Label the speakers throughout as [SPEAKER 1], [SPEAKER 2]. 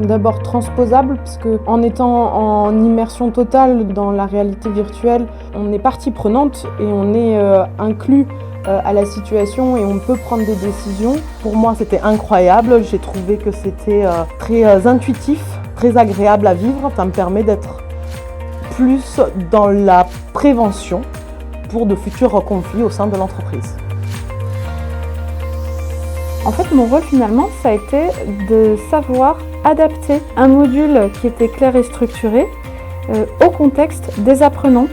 [SPEAKER 1] D'abord transposable, parce qu'en étant en immersion totale dans la réalité virtuelle, on est partie prenante et on est inclus à la situation et on peut prendre des décisions. Pour moi, c'était incroyable. J'ai trouvé que c'était très intuitif, très agréable à vivre. Ça me permet d'être plus dans la prévention pour de futurs conflits au sein de l'entreprise.
[SPEAKER 2] En fait, mon rôle finalement, ça a été de savoir adapter un module qui était clair et structuré au contexte des apprenants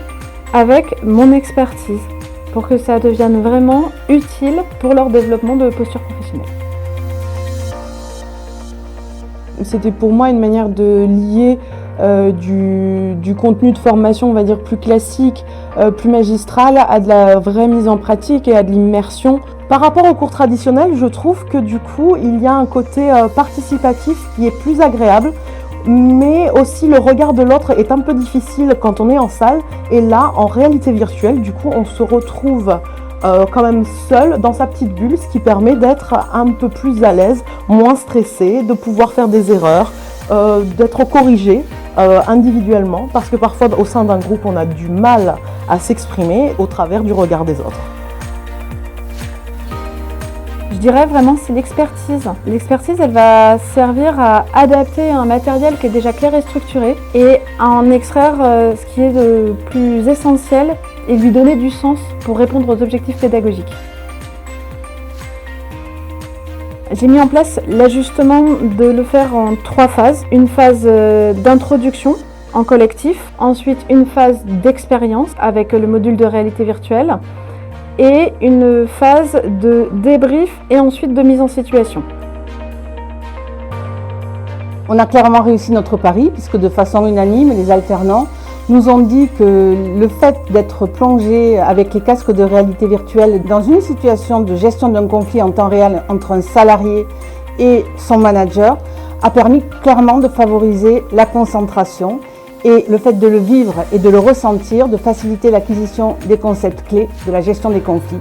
[SPEAKER 2] avec mon expertise pour que ça devienne vraiment utile pour leur développement de posture professionnelle.
[SPEAKER 1] C'était pour moi une manière de lier du contenu de formation, on va dire, plus classique, plus magistral, à de la vraie mise en pratique et à de l'immersion. Par rapport aux cours traditionnels, je trouve que du coup, il y a un côté participatif qui est plus agréable, mais aussi le regard de l'autre est un peu difficile quand on est en salle. Et là, en réalité virtuelle, du coup, on se retrouve quand même seul dans sa petite bulle, ce qui permet d'être un peu plus à l'aise, moins stressé, de pouvoir faire des erreurs, d'être corrigé individuellement, parce que parfois au sein d'un groupe on a du mal à s'exprimer au travers du regard des autres.
[SPEAKER 2] Je dirais vraiment c'est l'expertise. L'expertise, elle va servir à adapter un matériel qui est déjà clair et structuré et à en extraire ce qui est le plus essentiel et lui donner du sens pour répondre aux objectifs pédagogiques. J'ai mis en place l'ajustement de le faire en 3 phases. Une phase d'introduction en collectif, ensuite une phase d'expérience avec le module de réalité virtuelle et une phase de débrief et ensuite de mise en situation.
[SPEAKER 3] On a clairement réussi notre pari puisque de façon unanime, les alternants nous ont dit que le fait d'être plongé avec les casques de réalité virtuelle dans une situation de gestion d'un conflit en temps réel entre un salarié et son manager a permis clairement de favoriser la concentration et le fait de le vivre et de le ressentir, de faciliter l'acquisition des concepts clés de la gestion des conflits